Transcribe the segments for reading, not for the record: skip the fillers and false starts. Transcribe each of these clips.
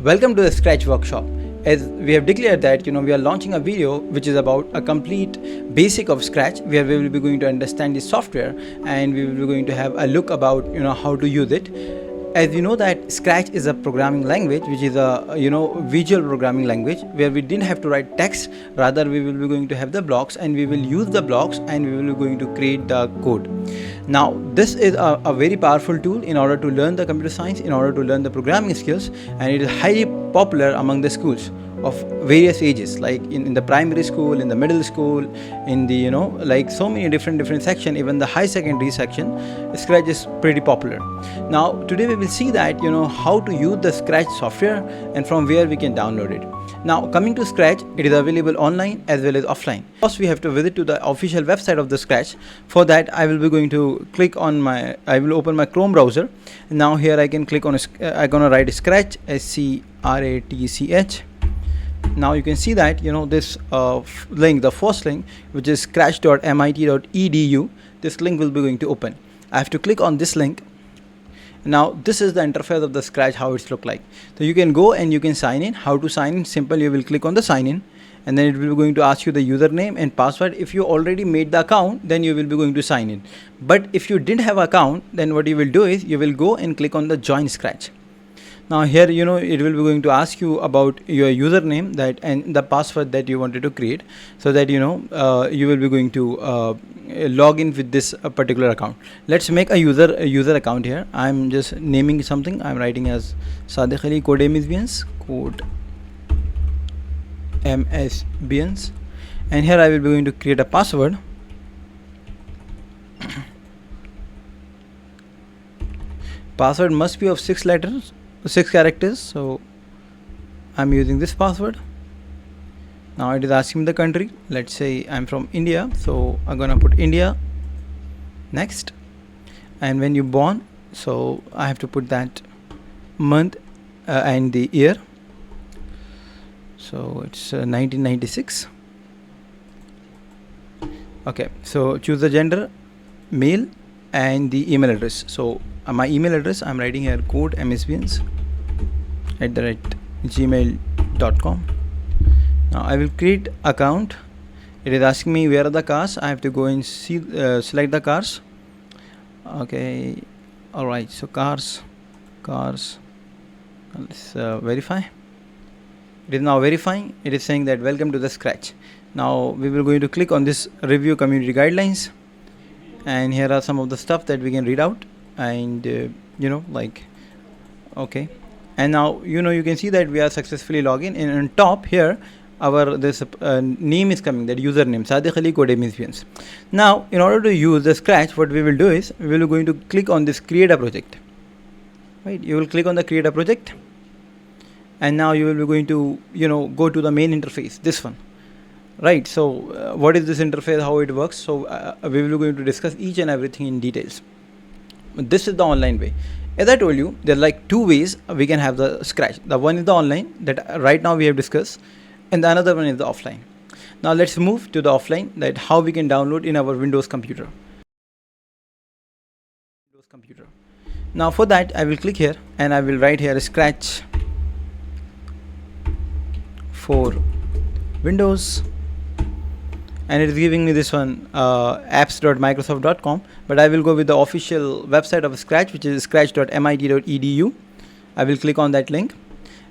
Welcome to the Scratch workshop. As we have declared that we are launching a video which is about a complete basic of Scratch, where we will be going to understand the software and we will be going to have a look about how to use it. As you know that Scratch is a programming language which is a visual programming language where we didn't have to write text, rather we will be going to have the blocks and we will use the blocks and we will be going to create the code. Now this is a very powerful tool in order to learn the computer science, in order to learn the programming skills, and it is highly popular among the schools of various ages, like in the primary school, in the middle school, in the like so many different section, even the high secondary section. Scratch is pretty popular. Now today we will see that how to use the Scratch software and from where we can download it. Now coming to Scratch, it is available online as well as offline. First we have to visit to the official website of the Scratch. For that I will be going to click on I will open my Chrome browser. Now here I can click on I'm gonna write Scratch, SCRATCH. Now you can see that this link, the first link, which is scratch.mit.edu, this link will be going to open. I have to click on this link. Now this is the interface of the Scratch, how it's look like. So you can go and you can sign in. How to sign in? Simple, you will click on the sign in and then it will be going to ask you the username and password. If you already made the account, then you will be going to sign in. But if you didn't have account, then what you will do is you will go and click on the join Scratch. Now here it will be going to ask you about your username that and the password that you wanted to create, so that you will be going to log in with this particular account. Let's make a user account here. I'm just naming something. I'm writing as Sadiq Ali Code MSBians, and here I will be going to create a password. Password must be of 6 characters, so I'm using this password. Now it is asking the country. Let's say I'm from India, so I'm gonna put India. Next, and when you born, so I have to put that month and the year. So it's 1996. Okay, so choose the gender, male, and the email address. So my email address, I'm writing here codemsbians@gmail.com. Now I will create account. It is asking me where are the cars. I have to go and see select the cars. Okay, all right, so cars, let's verify. It is now verifying. It is saying that welcome to the Scratch. Now we will going to click on this review community guidelines, and here are some of the stuff that we can read out. And okay, and now you can see that we are successfully logged in, and on top here our this name is coming, that username Sadiq Ali Code MSBians. Now in order to use the Scratch, what we will do is we will going to click on this create a project, right? You will click on the create a project, and now you will be going to go to the main interface, this one, right? So what is this interface, how it works? So we will be going to discuss each and everything in details. This is the online way. As I told you, there are like two ways we can have the Scratch. The one is the online that right now we have discussed, and the another one is the offline. Now let's move to the offline, that how we can download in our Windows computer. Now for that I will click here and I will write here Scratch for Windows, and it is giving me this one apps.microsoft.com, but I will go with the official website of Scratch, which is scratch.mit.edu. I will click on that link,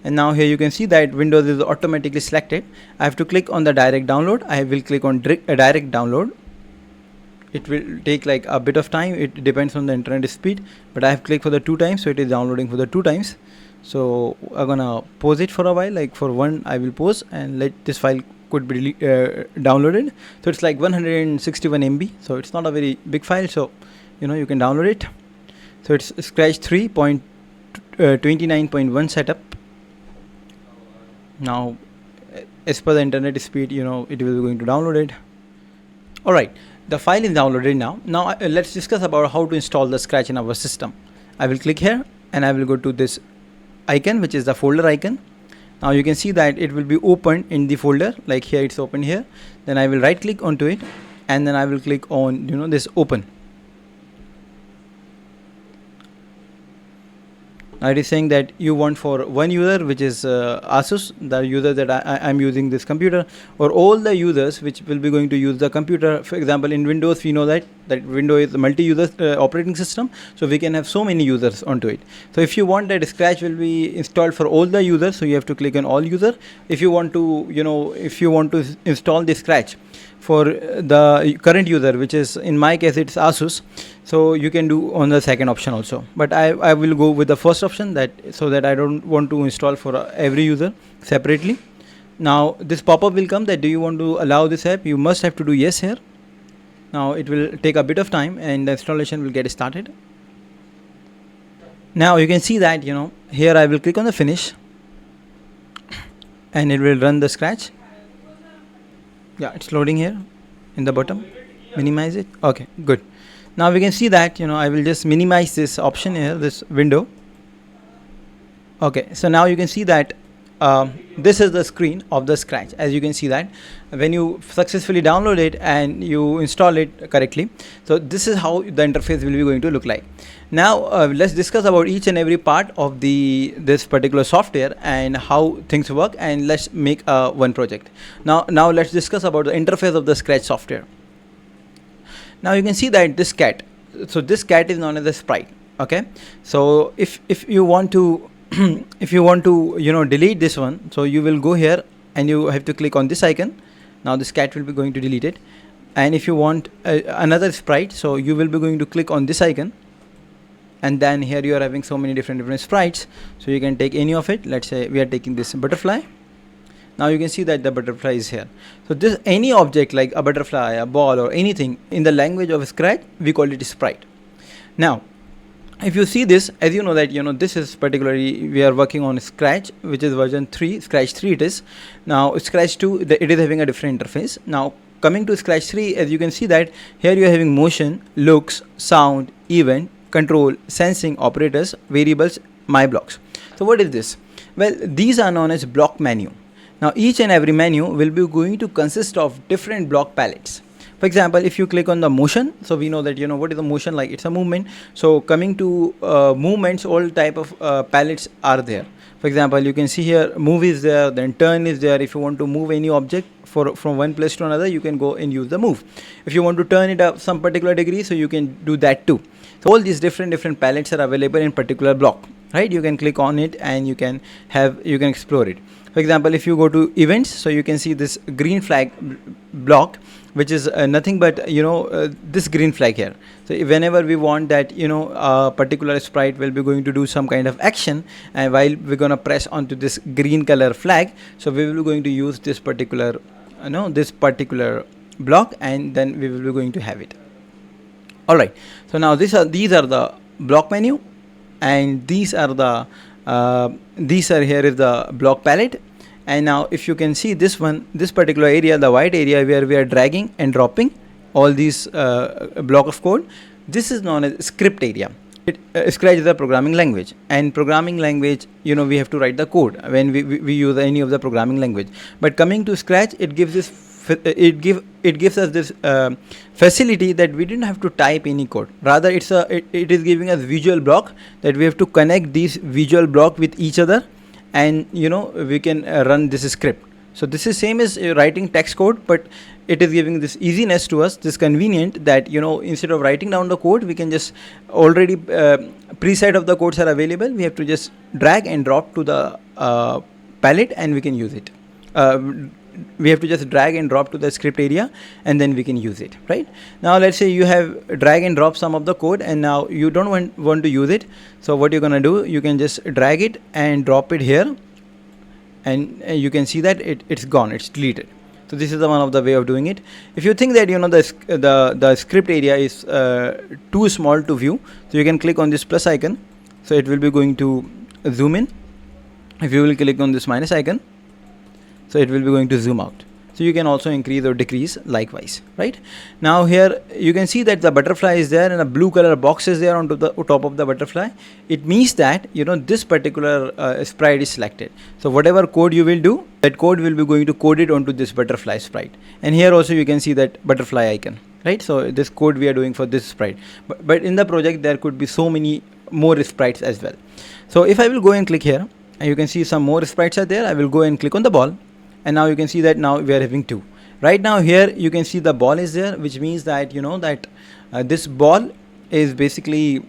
and now here you can see that Windows is automatically selected. I have to click on the direct download. I will click on direct download. It will take like a bit of time, it depends on the internet speed, but I have clicked for the 2 times, so it is downloading for the 2 times. So I'm gonna pause it for a while, like for one I will pause and let this file could be downloaded. So it's like 161 MB, so it's not a very big file, so you can download it. So it's Scratch 3.29.1 setup. Now as per the internet speed, it will be going to download it. All right, the file is downloaded now. Let's discuss about how to install the Scratch in our system. I will click here and I will go to this icon, which is the folder icon. Now you can see that it will be opened in the folder, like here it's open here. Then I will right click onto it and then I will click on this open. Now it is saying that you want for one user, which is Asus, the user that I'm using this computer, or all the users which will be going to use the computer. For example, in Windows, we know that Windows is a multi-user operating system, so we can have so many users onto it. So if you want that Scratch will be installed for all the users, so you have to click on all user. If you want to, if you want to install the Scratch for the current user, which is in my case it's Asus, so you can do on the second option also, but I will go with the first option, that so that I don't want to install for every user separately. Now this pop-up will come that do you want to allow this app. You must have to do yes here. Now it will take a bit of time and the installation will get started. Now you can see that here I will click on the finish and it will run the Scratch. Yeah, it's loading here in the bottom. Minimize it. Okay, good. Now we can see that I will just minimize this option here, this window. Okay, so now you can see that this is the screen of the Scratch. As you can see that when you successfully download it and you install it correctly, so this is how the interface will be going to look like. Now let's discuss about each and every part of this particular software and how things work, and let's make one project. Now let's discuss about the interface of the Scratch software. Now you can see that this cat, so this cat is known as a sprite. Okay, so if you want to if you want to delete this one, so you will go here and you have to click on this icon. Now this cat will be going to delete it. And if you want another sprite, so you will be going to click on this icon, and then here you are having so many different sprites, so you can take any of it. Let's say we are taking this butterfly. Now you can see that the butterfly is here. So this any object like a butterfly, a ball, or anything in the language of Scratch, we call it sprite. Now if you see this, as you know that this is particularly we are working on Scratch, which is version 3, Scratch 3 it is. Now Scratch 2 it is having a different interface. Now coming to Scratch 3, as you can see that here you are having motion, looks, sound, event, control, sensing, operators, variables, my blocks. So what is this? Well, these are known as block menu. Now each and every menu will be going to consist of different block palettes. For example, if you click on the motion, so we know that what is the motion like, it's a movement. So coming to movements, all type of palettes are there. For example, you can see here move is there, then turn is there. If you want to move any object from one place to another, you can go and use the move. If you want to turn it up some particular degree, so you can do that too. So all these different palettes are available in particular block, right? You can click on it and you can explore it. For example, if you go to events, so you can see this green flag block, which is nothing but this green flag here. So whenever we want that a particular sprite will be going to do some kind of action, and while we're gonna press onto this green color flag, so we will be going to use this particular block, and then we will be going to have it. All right, so now these are the block menu, and these are here is the block palette. And now if you can see this particular area, the white area where we are dragging and dropping all these block of code, this is known as script area. Scratch is a programming language, and programming language we have to write the code when we use any of the programming language. But coming to Scratch, it gives us this facility that we didn't have to type any code. Rather it is giving us visual block that we have to connect these visual block with each other, and we can run this script. So this is same as writing text code, but it is giving this easiness to us, this convenient that instead of writing down the code, we can just already preset of the codes are available. We have to just drag and drop to the palette and we can use it. We have to just drag and drop to the script area, and then we can use it. Right now, let's say you have drag and drop some of the code, and now you don't want to use it. So what you're gonna do, you can just drag it and drop it here, and you can see that it's gone, it's deleted. So this is the one of the way of doing it. If you think that the script area is too small to view, so you can click on this plus icon, so it will be going to zoom in. If you will click on this minus icon, so it will be going to zoom out. So you can also increase or decrease likewise. Right now here you can see that the butterfly is there and a blue color box is there on top of the butterfly. It means that this particular sprite is selected. So whatever code you will do, that code will be going to code it onto this butterfly sprite. And here also you can see that butterfly icon. Right, so this code we are doing for this sprite, but in the project there could be so many more sprites as well. So if I will go and click here, and you can see some more sprites are there, I will go and click on the ball, and now you can see that now we are having two. Right now here you can see the ball is there, which means that that this ball is basically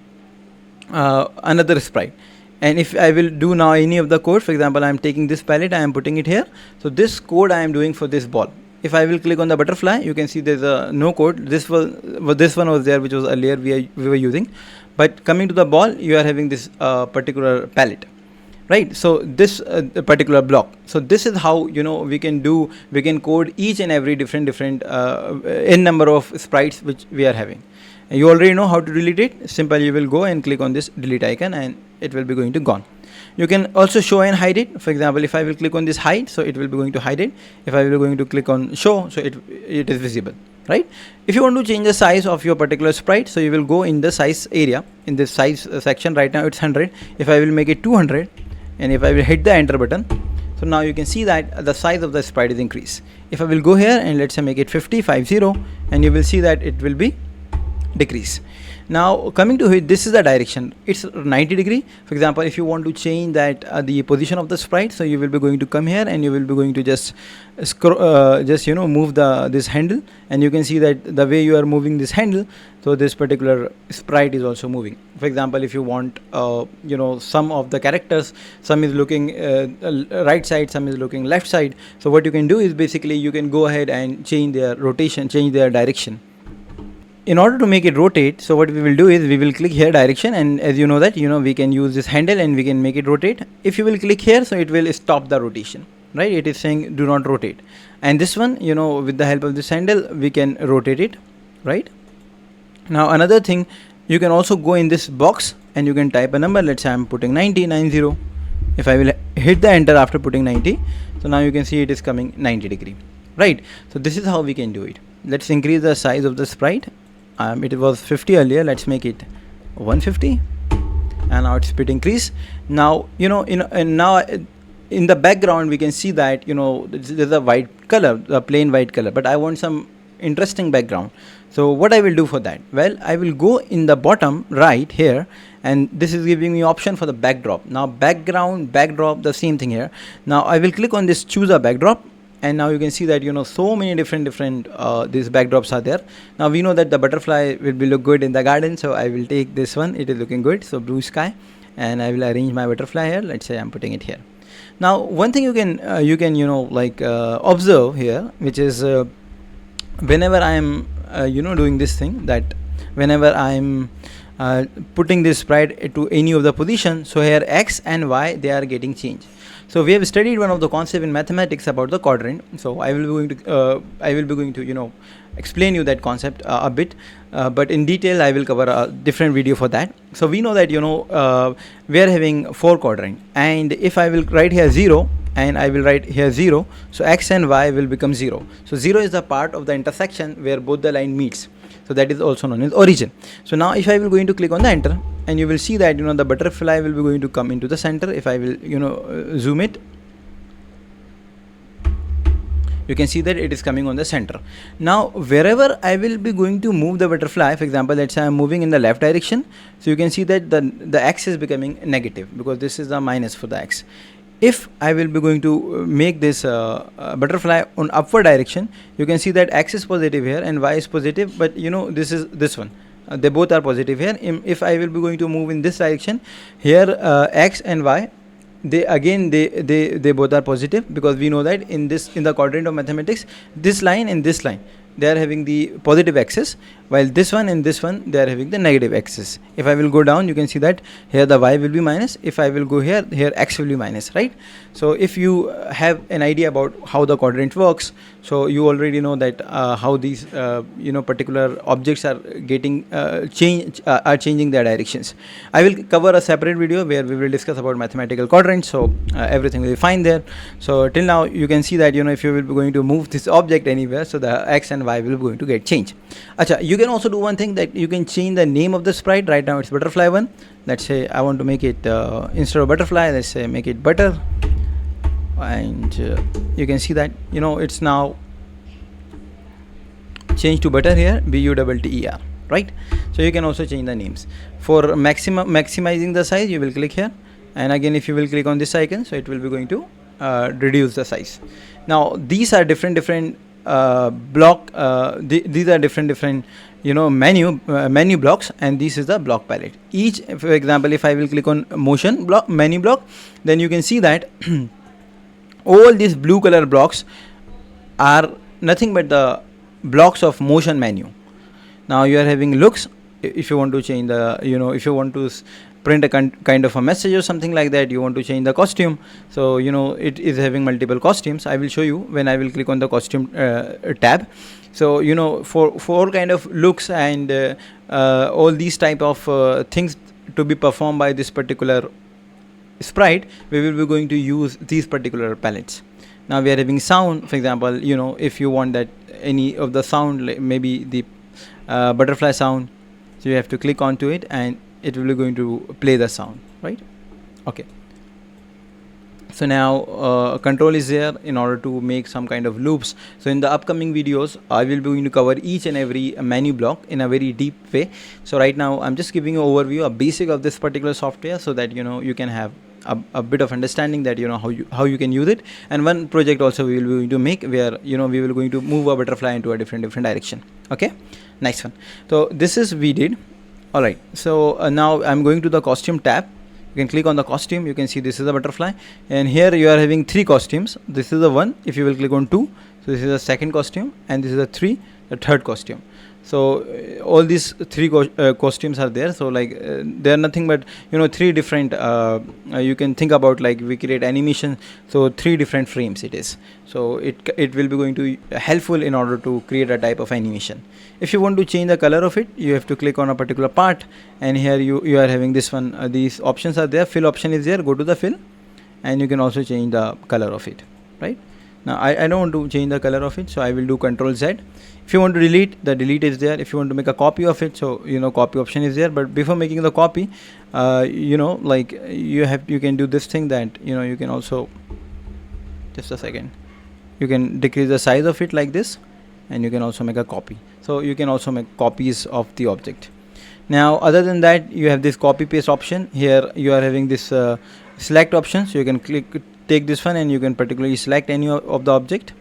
another sprite. And if I will do now any of the code, for example, I am taking this palette, I am putting it here, so this code I am doing for this ball. If I will click on the butterfly, you can see there's a no code. This one was there, which was earlier we were using, but coming to the ball, you are having this particular palette, right? So this particular block. So this is how we can code each and every different n number of sprites which we are having. And you already know how to delete it. Simply you will go and click on this delete icon, and it will be going to gone. You can also show and hide it. For example, if I will click on this hide, so it will be going to hide it. If I will going to click on show, so it is visible, right? If you want to change the size of your particular sprite, so you will go in the size area, in this size section. Right now it's 100. If I will make it 200, and if I will hit the enter button, so now you can see that the size of the sprite is increased. If I will go here and let's say make it 50, and you will see that it will be decrease. Now coming to it, this is the direction. It's 90 degree. For example, if you want to change that the position of the sprite, so you will be going to come here and you will be going to just scroll, move this handle, and you can see that the way you are moving this handle, so this particular sprite is also moving. For example, if you want some of the characters, some is looking right side, some is looking left side, so what you can do is basically you can go ahead and change their rotation, change their direction. In order to make it rotate, so what we will do is we will click here direction, and as you know that we can use this handle and we can make it rotate. If you will click here, so it will stop the rotation, right? It is saying do not rotate, and this one with the help of this handle we can rotate it, right? Now another thing, you can also go in this box and you can type a number. Let's say I'm putting 90. If I will hit the enter after putting 90, so now you can see it is coming 90 degree, right? So this is how we can do it. Let's increase the size of the sprite. It was 50 earlier, let's make it 150, and now it's bit increase. Now now in the background we can see that there's a white color, a plain white color, but I want some interesting background. So what I will do for that, well, I will go in the bottom right here, and this is giving me option for the backdrop. Now background, backdrop, the same thing here. Now I will click on this choose a backdrop, and now you can see that so many different these backdrops are there. Now we know that the butterfly will be look good in the garden, so I will take this one. It is looking good, so blue sky, and I will arrange my butterfly here. Let's say I'm putting it here. Now one thing you can observe here, which is whenever I am doing this thing, that whenever I am putting this sprite to any of the position, so here x and y, they are getting changed. So we have studied one of the concept in mathematics about the quadrant. So I will be going to explain you that concept a bit, but in detail I will cover a different video for that. So we know that we are having 4 quadrant, and if I will write here 0 and I will write here 0, so x and y will become 0. So 0 is the part of the intersection where both the line meets. So that is also known as origin. So now if I will going to click on the enter, and you will see that the butterfly will be going to come into the center. If I will zoom it, you can see that it is coming on the center. Now wherever I will be going to move the butterfly, for example, let's say I'm moving in the left direction, so you can see that the x is becoming negative, because this is the minus for the x. If I will be going to make this butterfly on upward direction, you can see that x is positive here and y is positive, but this is this one. They both are positive here. If I will be going to move in this direction, here x and y, they both are positive, because we know that in the quadrant of mathematics, this line and this line, they are having the positive axis, while this one and this one, they are having the negative axis. If I will go down, you can see that here the y will be minus. If I will go here x will be minus, right? So if you have an idea about how the quadrant works, so you already know that how these particular objects are getting changing their directions. I will cover a separate video where we will discuss about mathematical quadrants, so everything will be fine there. So till now you can see that if you will be going to move this object anywhere, so the x and y will be going to get changed. Acha, you can also do one thing, that you can change the name of the sprite. Right now it's butterfly 1. Let's say I want to make it instead of butterfly, let's say make it butter, and you can see that it's now changed to butter here, BUTTER, right? So you can also change the names. For maximizing the size, you will click here, and again if you will click on this icon, so it will be going to reduce the size. Now these are different these are different menu blocks, and this is the block palette. Each, for example, if I will click on motion block menu block, then you can see that all these blue color blocks are nothing but the blocks of motion menu. Now you are having looks. If you want to change the, if you want to print a kind of a message or something like that, you want to change the costume, so it is having multiple costumes. I will show you when I will click on the costume tab. So for all kind of looks and all these type of things to be performed by this particular sprite, we will be going to use these particular palettes. Now we are having sound, for example, if you want that any of the sound, like maybe the butterfly sound, so you have to click onto it and it will be going to play the sound, right? Okay, so now control is there in order to make some kind of loops. So in the upcoming videos I will be going to cover each and every menu block in a very deep way. So right now I'm just giving you overview, a basic of this particular software, so that you can have a bit of understanding that how you can use it. And one project also we will be going to make where we will going to move a butterfly into a different direction. Okay, nice one. So this is we did. All right, so now I'm going to the costume tab. You can click on the costume. You can see this is a butterfly, and here you are having 3 costumes. This is the one. If you will click on 2, so this is the second costume, and this is the 3, the third costume. So all these 3 costumes are there. So like they are nothing but 3 different you can think about, like we create animation, so 3 different frames it is. So it will be going to helpful in order to create a type of animation. If you want to change the color of it, you have to click on a particular part, and here you are having this one, these options are there. Fill option is there. Go to the fill, and you can also change the color of it, right? Now I don't want to change the color of it, so I will do Control Z. If you want to delete, the delete is there. If you want to make a copy of it, so copy option is there. But before making the copy, like you can do this thing, that you can also, just a second, you can decrease the size of it like this, and you can also make a copy. So you can also make copies of the object. Now other than that, you have this copy paste option. Here you are having this select option, so you can take this one and you can particularly select any of the object,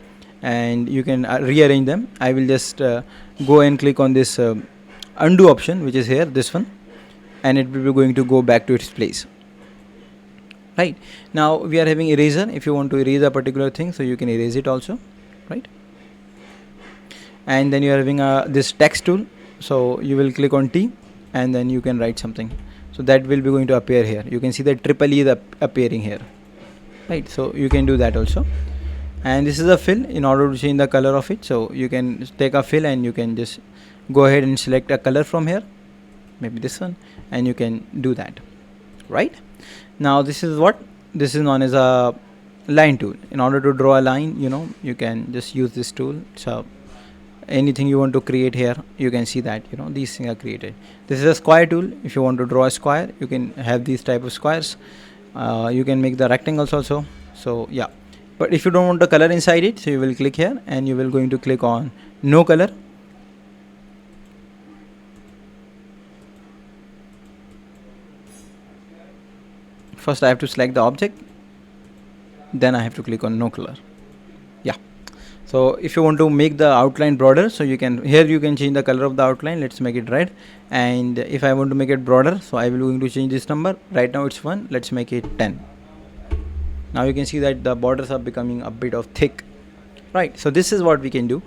and you can rearrange them. I will just go and click on this undo option, which is here, this one, and it will be going to go back to its place. Right, now we are having eraser. If you want to erase a particular thing, so you can erase it also, right? And then you are having this text tool, so you will click on T and then you can write something, so that will be going to appear here. You can see that triple E is appearing here, right? So you can do that also. And this is a fill, in order to change the color of it, so you can take a fill and you can just go ahead and select a color from here, maybe this one, and you can do that, right? Now this is known as a line tool. In order to draw a line, you can just use this tool. So anything you want to create here, you can see that these things are created. This is a square tool. If you want to draw a square, you can have these type of squares. You can make the rectangles also. So yeah, but if you don't want the color inside it, so you will click here and you will going to click on no color. First I have to select the object, then I have to click on no color. Yeah, so if you want to make the outline broader, so you can change the color of the outline. Let's make it red. And if I want to make it broader, so I will going to change this number. Right now it's 1, let's make it 10. Now you can see that the borders are becoming a bit of thick, right? So this is what we can do.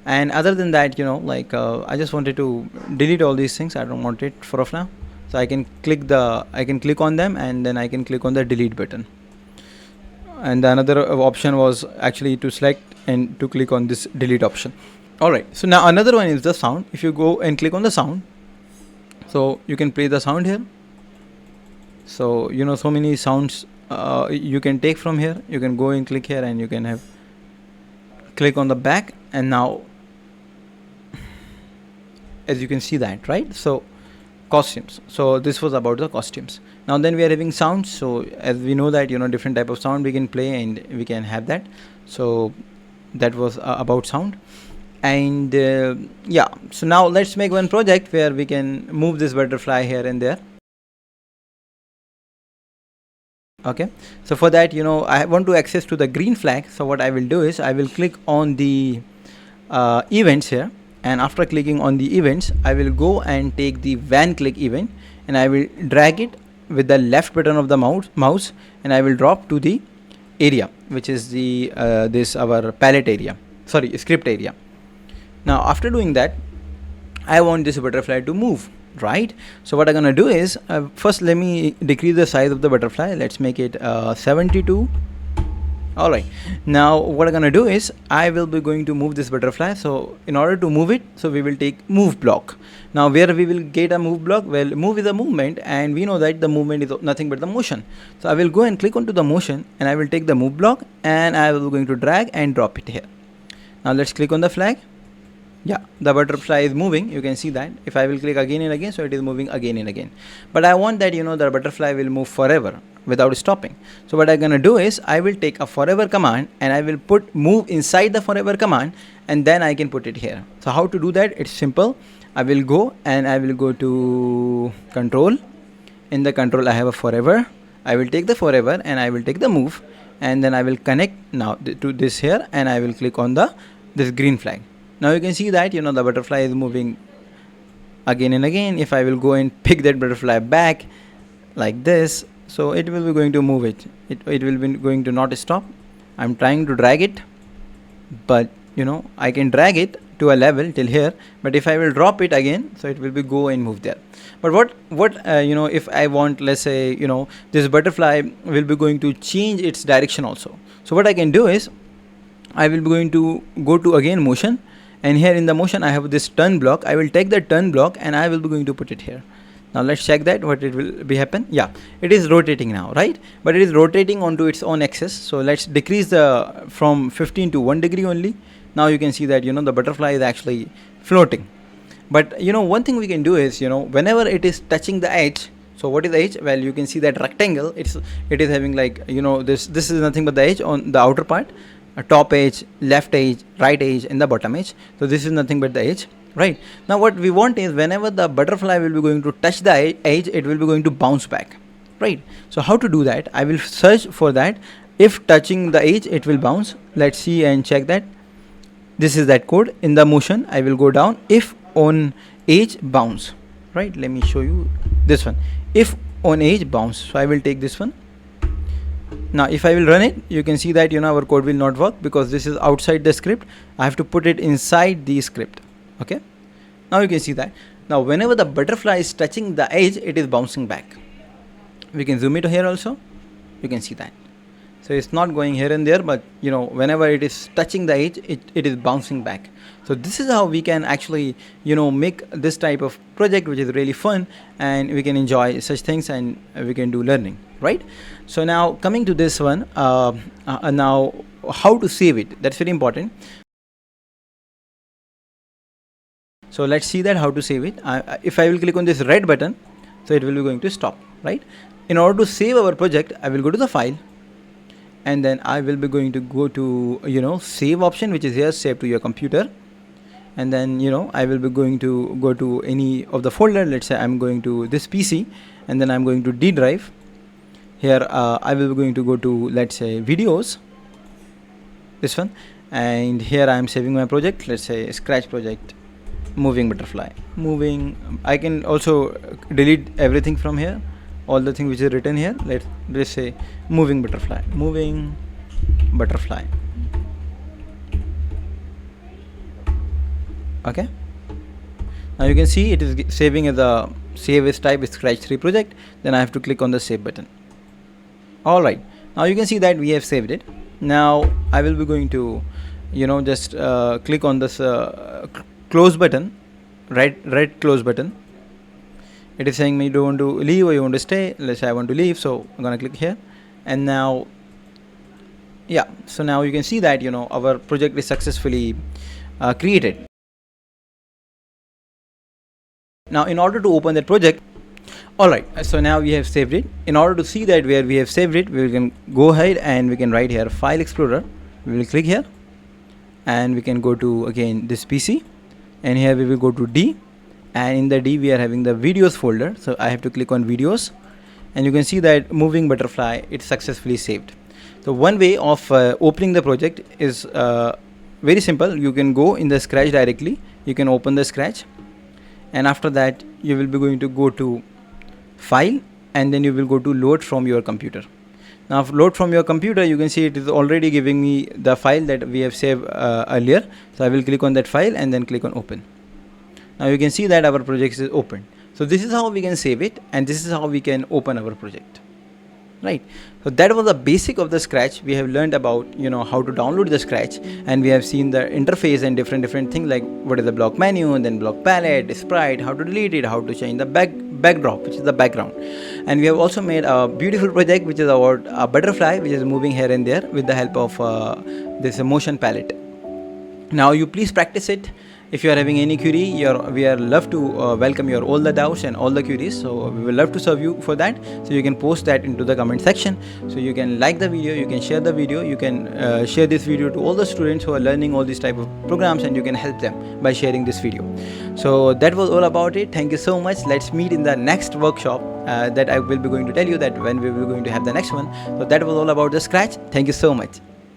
And other than that, I just wanted to delete all these things. I don't want it for of now. So I can click on them, and then I can click on the delete button. And the another option was actually to select and to click on this delete option. All right, so now another one is the sound. If you go and click on the sound, so you can play the sound here. So so many sounds you can take from here. You can go and click here and you can click on the back, and now as you can see that, right? So costumes. So this was about the costumes. Now then we are having sounds. So as we know that different type of sound we can play and we can have that. So that was about sound. And yeah, so now let's make one project where we can move this butterfly here and there. Okay, so for that, I want to access to the green flag. So what I will do is I will click on the events here, and after clicking on the events, I will go and take the van click event, and I will drag it with the left button of the mouse, and I will drop to the area, which is the this our palette area, sorry, script area. Now after doing that, I want this butterfly to move, right? So what I'm gonna do is first let me decrease the size of the butterfly. Let's make it 72. All right, now what I'm gonna do is I will be going to move this butterfly. So in order to move it, so we will take move block. Now where we will get a move block? Well, move is a movement, and we know that the movement is nothing but the motion. So I will go and click onto the motion, and I will take the move block, and I will going to drag and drop it here. Now let's click on the flag. Yeah, the butterfly is moving. You can see that if I will click again and again, so it is moving again and again. But I want that the butterfly will move forever without stopping. So what I'm gonna do is I will take a forever command, and I will put move inside the forever command, and then I can put it here. So how to do that? It's simple. I will go and I will go to control. In the control I have a forever. I will take the forever and I will take the move, and then I will connect now to this here, and I will click on this green flag. Now you can see that the butterfly is moving again and again. If I will go and pick that butterfly back like this, so it will be going to move it. It will be going to not stop. I'm trying to drag it, but I can drag it to a level till here, but if I will drop it again, so it will be go and move there. But what if I want, let's say this butterfly will be going to change its direction also. So what I can do is I will be going to go to again motion, and here in the motion I have this turn block. I will take the turn block and I will be going to put it here. Now let's check that what it will be happen. Yeah, it is rotating now, right? But it is rotating onto its own axis. So let's decrease the from 15 to 1 degree only. Now you can see that the butterfly is actually floating. But one thing we can do is whenever it is touching the edge. So what is the edge? Well, you can see that rectangle. It is having like this is nothing but the edge on the outer part. A top edge, left edge, right edge, and the bottom edge. So this is nothing but the edge, right? Now what we want is whenever the butterfly will be going to touch the edge, it will be going to bounce back, right? So how to do that? I will search for that. If touching the edge, it will bounce. Let's see and check that. This is that code. In the motion, I will go down. If on edge, bounce, right? Let me show you this one. If on edge, bounce. So I will take this one. Now if I will run it, you can see that our code will not work because this is outside the script. I have to put it inside the script. Okay, now you can see that. Now whenever the butterfly is touching the edge, it is bouncing back. We can zoom it here also. You can see that. So it's not going here and there, but whenever it is touching the edge, it is bouncing back. So this is how we can actually make this type of project, which is really fun, and we can enjoy such things, and we can do learning, right? So now coming to this one, now how to save it, that's very important. So let's see that how to save it. If I will click on this red button, so it will be going to stop, right? In order to save our project, I will go to the file, and then I will be going to go to save option, which is here, save to your computer. And then I will be going to go to any of the folder. Let's say I'm going to this PC, and then I'm going to D drive. Here I will be going to go to, let's say, videos, this one, and here I am saving my project. Let's say scratch project, moving butterfly, moving. I can also delete everything from here, all the thing which is written here. Let's say moving butterfly, moving butterfly. Okay, now you can see it is saving as a save as type scratch 3 project. Then I have to click on the save button. All right, now you can see that we have saved it. Now I will be going to just click on this close button, red close button. It is saying me, do you want to leave or you want to stay? Let's say I want to leave, so I'm gonna click here. And now yeah, so now you can see that our project is successfully created. Now in order to open that project, alright, so now we have saved it. In order to see that where we have saved it, we can go ahead and we can write here File Explorer. We will click here, and we can go to again this PC, and here we will go to D, and in the D we are having the videos folder. So I have to click on videos, and you can see that moving butterfly, it's successfully saved. So one way of opening the project is very simple. You can go in the Scratch directly, you can open the Scratch, and after that you will be going to go to file, and then you will go to load from your computer. Now load from your computer, you can see it is already giving me the file that we have saved earlier. So I will click on that file and then click on open. Now you can see that our project is open. So this is how we can save it, and this is how we can open our project, right? So that was the basic of the Scratch. We have learned about how to download the Scratch, and we have seen the interface and different things like what is the block menu, and then block palette, sprite, how to delete it, how to change the backdrop, which is the background. And we have also made a beautiful project which is about a butterfly which is moving here and there with the help of this motion palette. Now you please practice it. If you are having any query, we are love to welcome your all the doubts and all the queries. So we will love to serve you for that. So you can post that into the comment section. So you can like the video, you can share the video, you can share this video to all the students who are learning all these type of programs, and you can help them by sharing this video. So that was all about it. Thank you so much. Let's meet in the next workshop that I will be going to tell you that when we will be going to have the next one. So that was all about the Scratch. Thank you so much.